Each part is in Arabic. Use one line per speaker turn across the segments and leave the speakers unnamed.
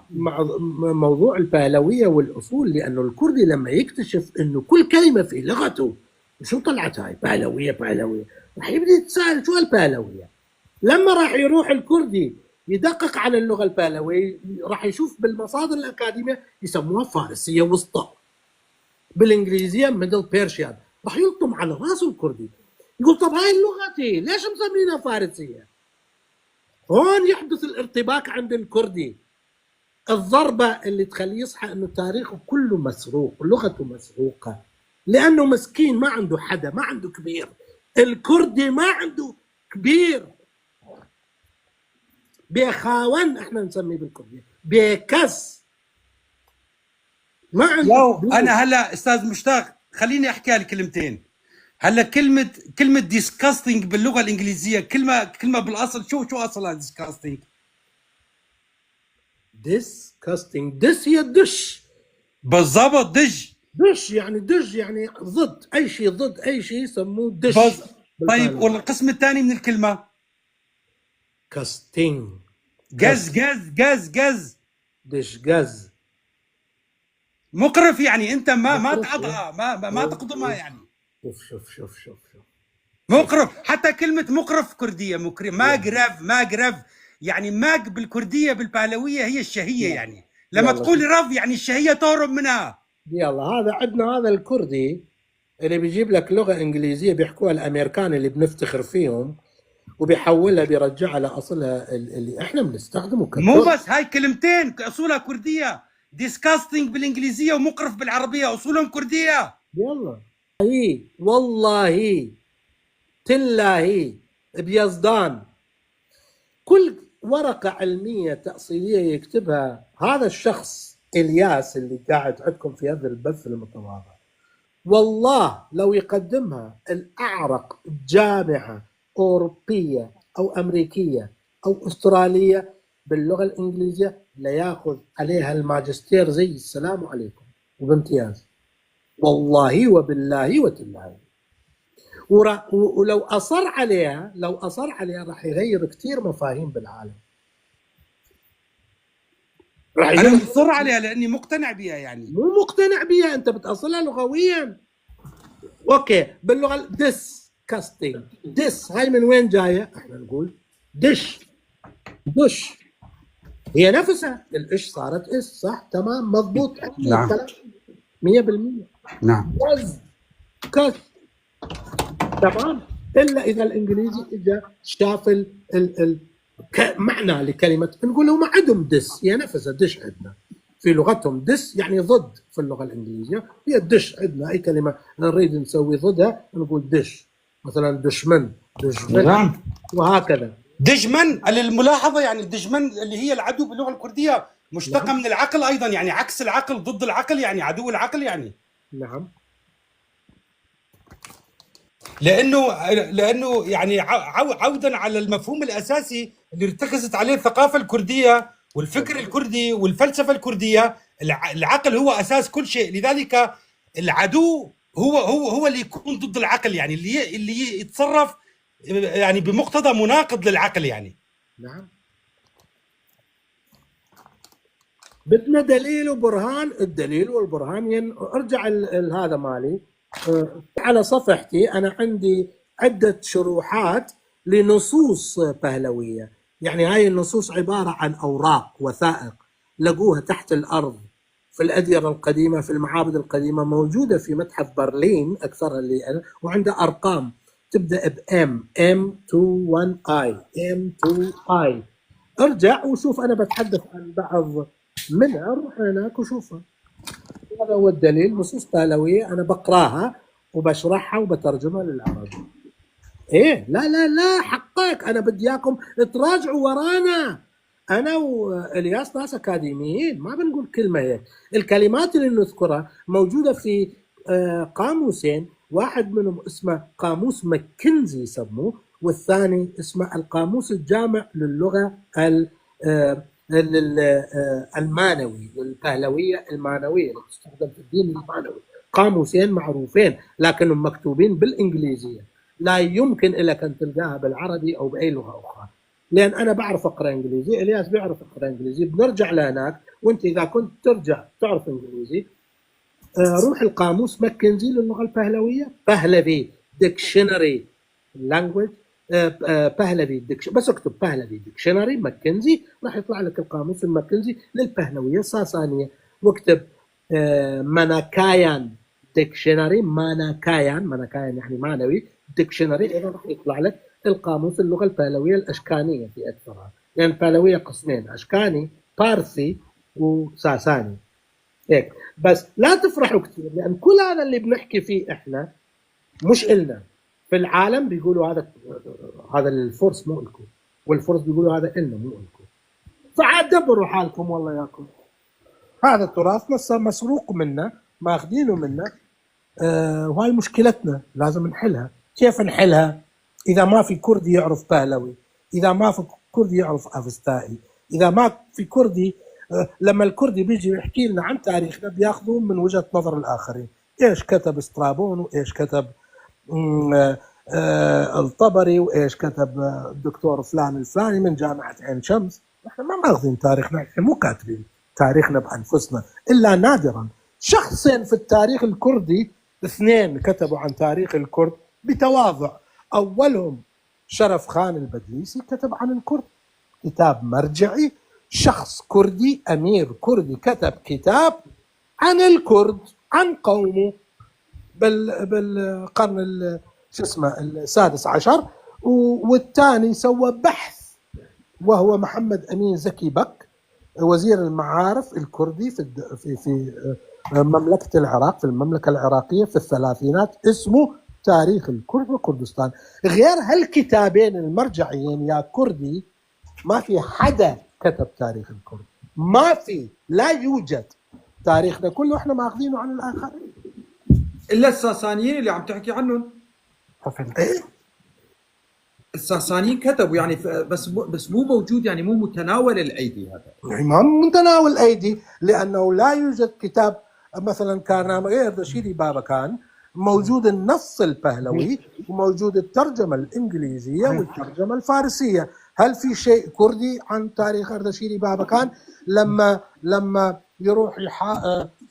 مع موضوع البهلويه والاصول، لانه الكردي لما يكتشف انه كل كلمه في لغته شو طلعت هاي بهلويه بهلويه، راح يبدا يتساءل شو البهلويه. لما راح يروح الكردي يدقق على اللغه البهلويه راح يشوف بالمصادر الاكاديميه يسموها فارسيه وسطى، بالانجليزيه ميدل بيرشيان. راح يلطم على راسه الكردي يقول طب هاي لغتي ليش مسمينها فارسيه؟ هون يحدث الارتباك عند الكردي، الضربه اللي تخليه يصحى انه تاريخه كله مسروق، لغته مسروقه، لانه مسكين ما عنده حدا، ما عنده كبير. الكردي ما عنده كبير، بيخاون احنا نسميه بالكردي، بيكس، ما عنده
لو
كبير.
انا هلا استاذ مشتاق خليني احكي على كلمتين. هلا كلمه ديسكاستنج باللغه الانجليزيه كلمه بالاصل شو اصلها ديسكاستنج؟
ديسكاستنج، ديس هي الدش
بالضبط دج.
دش يعني دش يعني ضد اي شيء، ضد اي شيء يسموه دش.
طيب والقسم الثاني من الكلمه؟
كاستنج،
جز
دش جز،
مقرف يعني انت ما
مقرف
تعضها ما تقضمها يعني.
شوف
مقرف. حتى كلمه مقرف كرديه ماقرف يعني ماق بالكرديه بالبهلويه هي الشهيه يعني. لما تقول رف يعني الشهيه تهرب منها.
يلا هذا عندنا، هذا الكردي اللي بيجيب لك لغه انجليزيه بيحكوها الامريكان اللي بنفتخر فيهم، وبيحولها بيرجعها لاصلها اللي احنا بنستخدمه ككرد.
مو بس هاي كلمتين اصولها كرديه، ديسكاستنج بالانجليزيه ومقرف بالعربيه اصولهم كرديه.
يلا هي والله تلاهي بيزدان كل ورقه علميه تاصيليه يكتبها هذا الشخص الياس اللي قاعد عندكم في هذا البث المتواضع، والله لو يقدمها الأعرق جامعة أوروبية أو أمريكية أو أسترالية باللغة الإنجليزية ليأخذ عليها الماجستير زي السلام عليكم وبامتياز، والله وبالله وتالله. ولو أصر عليها راح يغير كثير مفاهيم بالعالم.
انا مصر عليها لاني مقتنع بها يعني.
مو مقتنع بها، انت بتأصلها لغويا. اوكي باللغه ديسكاستنج، ديس هاي من وين جايه؟ احنا نقول دش هي نفسها الاش صارت اس، صح تمام مضبوط.
نعم
100%.
نعم
كاس تمام، الا اذا الانجليزي اجى شاف معنى لكلمه، نقول لهم عندهم دس هي نفسها دش عندنا في لغتهم، دس يعني ضد في اللغه الانجليزيه، هي الدش عندنا اي كلمه نريد نسوي ضدها نقول دش، مثلا دشمن
نعم
وهكذا.
دجمن الملاحظه يعني الدجمن اللي هي العدو باللغه الكرديه مشتقه من العقل ايضا، يعني عكس العقل ضد العقل يعني عدو العقل يعني.
نعم
لانه يعني عودا على المفهوم الاساسي اللي ارتكزت عليه الثقافه الكرديه والفكر الكردي والفلسفه الكرديه، العقل هو اساس كل شيء، لذلك العدو هو اللي يكون ضد العقل يعني اللي يتصرف يعني بمقتضى مناقض للعقل يعني.
نعم بدنا دليل وبرهان، الدليل والبرهان ارجع هذا مالي على صفحتي، انا عندي عده شروحات لنصوص بهلويه، يعني هاي النصوص عباره عن اوراق وثائق لقوها تحت الارض في الاديره القديمه، في المعابد القديمه، موجوده في متحف برلين اكثرها اللي انا، وعندها ارقام تبدا بام M21I M2I. ارجع وشوف، انا بتحدث عن بعض منها، روح هناك وشوفها. هذا هو الدليل، نصوص بهلويه انا بقراها وبشرحها وبترجمها للعربي. ايه لا حقك، انا بدي اياكم تراجعوا ورانا، انا والياس ناس اكاديميين ما بنقول كلمه هيك. الكلمات اللي نذكرها موجوده في قاموسين، واحد منهم اسمه قاموس ماكنزي يسموه، والثاني اسمه القاموس الجامع للغه المانوي، البهلويه المانويه اللي تستخدم في الدين المانوي. قاموسين معروفين لكنهم مكتوبين بالانجليزيه، لا يمكن لك ان تلقاها بالعربي او باي لغه اخرى. لان انا بعرف اقرا انجليزي، الياس بيعرف يقرا انجليزي، بنرجع لهناك. وانت اذا كنت ترجع تعرف انجليزي، روح القاموس ماكنزي للغه البهلويه، بهلوي ديكشنري لانجويج، بهلوي بس اكتب بهلوي ديكشنري ماكنزي، راح يطلع لك القاموس الماكنزي للبهلويه الساسانيه. واكتب مناكايان ديكشنري، مناكايان يعني معنوي، ديكشنري، اذا راح يطلع لك القاموس اللغه البهلويه الاشكانيه في اكثرها، لان البهلويه قسمين، اشكاني بارثي وساساني هيك. بس لا تفرحوا كثير، لان كل هذا اللي بنحكي فيه احنا مش إلنا. في العالم بيقولوا هذا الفرس مو إلكم، والفرس بيقولوا هذا إلنا مو إلكم. فعاد دبروا حالكم والله ياكم. هذا التراث مسروق منا، ماخذينه منا، وهاي مشكلتنا لازم نحلها. كيف نحلها؟ إذا ما في كردي يعرف بهلوي، إذا ما في كردي يعرف أفستائي، إذا ما في كردي، لما الكردي بيجي يحكي لنا عن تاريخنا بياخذوه من وجهة نظر الآخرين. إيش كتب سترابون، وإيش كتب الطبري، وإيش كتب الدكتور فلان الفلاني من جامعة عين شمس. احنا ما ماخذين تاريخنا، احنا مو كاتبين تاريخنا بأنفسنا إلا نادرا. شخصين في التاريخ الكردي، اثنين كتبوا عن تاريخ الكرد بتواضع. أولهم شرف خان البدليسي، كتب عن الكرد كتاب مرجعي. شخص كردي، أمير كردي، كتب كتاب عن الكرد، عن قومه بالقرن السادس عشر. والثاني سوى بحث، وهو محمد أمين زكي بك، وزير المعارف الكردي في مملكة العراق، في المملكة العراقية في الثلاثينات، اسمه تاريخ الكرد وكردستان. غير هالكتابين المرجعيين يا كردي ما في حدا كتب تاريخ الكرد، ما في، لا يوجد. تاريخنا كله احنا ماخذينه عن الآخرين
الا الساسانيين اللي عم تحكي عنهم.
إيه؟
الساسانيين كتبوا يعني بس مو موجود، يعني مو متناول الايدي. هذا
يعني ما متناول الايدي، لانه لا يوجد كتاب مثلا كان غير دشيري بابكان موجود النص البهلوي، وموجود الترجمه الانجليزيه والترجمه الفارسيه. هل في شيء كردي عن تاريخ اردشيري بابكان؟ لما يروح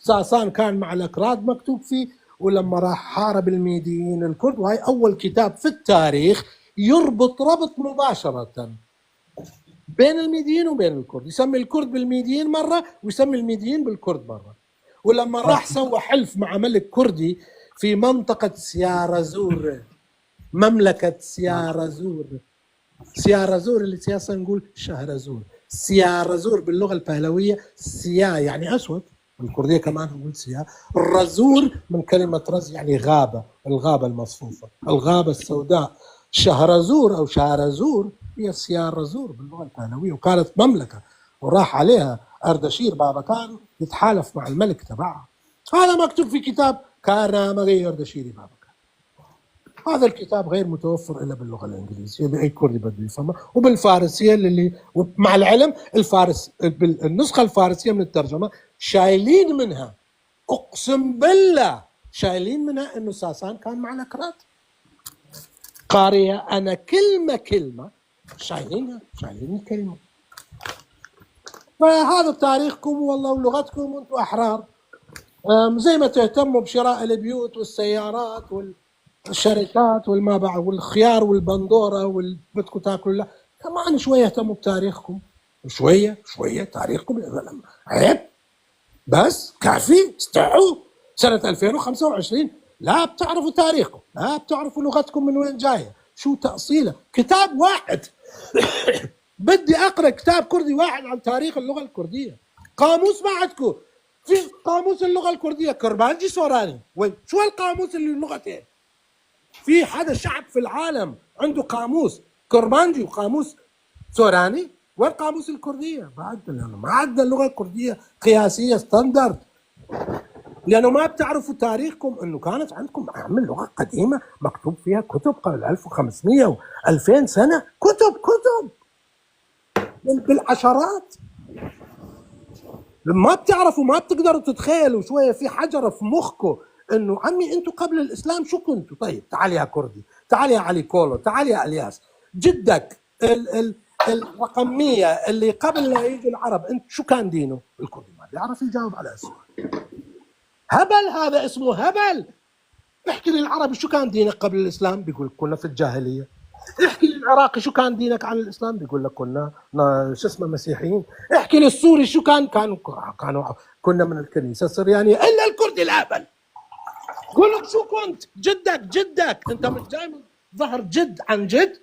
ساسان كان مع الاكراد مكتوب فيه، ولما راح حارب الميديين الكرد، وهي اول كتاب في التاريخ يربط ربط مباشره بين الميديين وبين الكرد، يسمي الكرد بالميديين مرة ويسمي الميديين بالكرد مرة. ولما راح سوى حلف مع ملك كردي في منطقة سيارزور، مملكة سيارزور اللي سياسة نقول شهرزور، سيارزور باللغة البهلوية سيا يعني أسود، الكردية كمان نقول سيا. الرزور من كلمة رز يعني غابة، الغابة المصفوفة، الغابة السوداء. شهرزور أو شهرزور هي سيارزور باللغة البهلوية، وكانت مملكة وراح عليها أردشير بابكان يتحالف مع الملك تبعها. هذا مكتوب في كتاب كان مغي أردشيري بابكان. هذا الكتاب غير متوفر إلا باللغة الإنجليزية اللي أي كردي بده يفهمها، وبالفارسية اللي مع العلم الفارس بالنسخة الفارسية من الترجمة شايلين منها، أقسم بالله شايلين منها إنه ساسان كان مع الأكراد. قارئة أنا كلمة شايلين الكلمة. فهذا تاريخكم والله ولغتكم، وانتم أحرار. زي ما تهتموا بشراء البيوت والسيارات والشركات والما بعد والخيار والبندورة والبدكم تاكلوا، لا كمان شوية اهتموا بتاريخكم، شوية تاريخكم. عيب بس كافي، استحوا. سنة 2025 لا بتعرفوا تاريخكم، لا بتعرفوا لغتكم من وين جاية، شو تأصيله. كتاب واحد بدي أقرأ كتاب كردي واحد عن تاريخ اللغة الكردية. قاموس ما عندكم، في قاموس اللغة الكردية كربانجي سوراني، وين شو القاموس اللي اللغتين؟ في حدا شعب في العالم عنده قاموس كربانجي وقاموس سوراني؟ وين قاموس الكردية؟ ما عندنا اللغة الكردية قياسية ستاندرد، لأنه ما بتعرفوا تاريخكم. إنه كانت عندكم أعمال لغة قديمة مكتوب فيها كتب قبل 1500 و2000 سنة، كتب بالعشرات. ما بتعرفوا، ما بتقدروا تتخيلوا شوية في حجرة في مخكم إنه عمي أنتوا قبل الإسلام شو كنتوا؟ طيب تعال يا كردي، تعال يا علي كولو، تعال يا الياس، جدك الرقميه اللي قبل لا يجي العرب انت شو كان دينه؟ الكردي ما بيعرف يجاوب على السؤال. هبل، هذا اسمه هبل. احكي للعربي شو كان دينك قبل الاسلام؟ بيقول كنا في الجاهليه. احكي للعراقي شو كان دينك عن الاسلام؟ بيقول لك كنا شو اسمه مسيحيين. احكي للسوري شو كانوا كنا من الكنيسه السريانيه. الا الكردي الهبل قول لك شو كنت؟ جدك انت مش جاي من ظهر جد عن جد.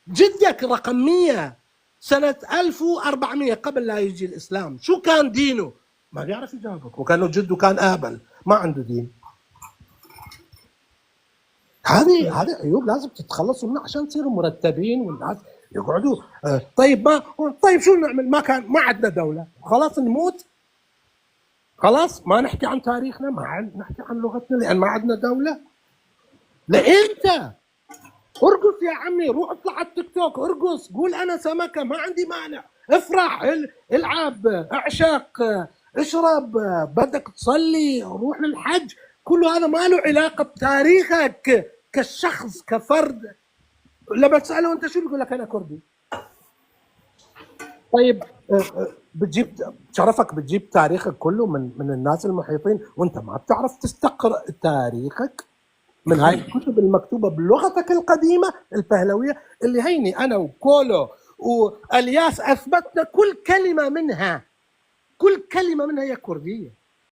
جدك رقميه سنه 1400 قبل لا يجي الاسلام شو كان دينه؟ ما بيعرف يجاوبك. وكانه جده كان اهبل ما عنده دين. هذه عيوب لازم تتخلصوا منها عشان تصيروا مرتبين والناس يقعدوا. طيب شو نعمل؟ ما عندنا دوله، خلاص نموت، خلاص ما نحكي عن تاريخنا، ما نحكي عن لغتنا لان ما عندنا دوله. لامتى؟ ارقص يا عمي، روح اطلع على التيك توك ارقص، قول انا سمكه ما عندي مانع، افرح، العب، اعشق، اشرب، بدك تصلي، روح للحج. كل هذا ما له علاقه بتاريخك كشخص كفرد. لما تساله انت شو بيقول لك انا كردي. طيب بتجيب شرفك، بتجيب تاريخك كله من الناس المحيطين وانت ما بتعرف تستقرأ تاريخك من هاي الكتب المكتوبه بلغتك القديمه البهلويه اللي هيني انا وكولو والياس اثبتنا كل كلمه منها هي كرديه.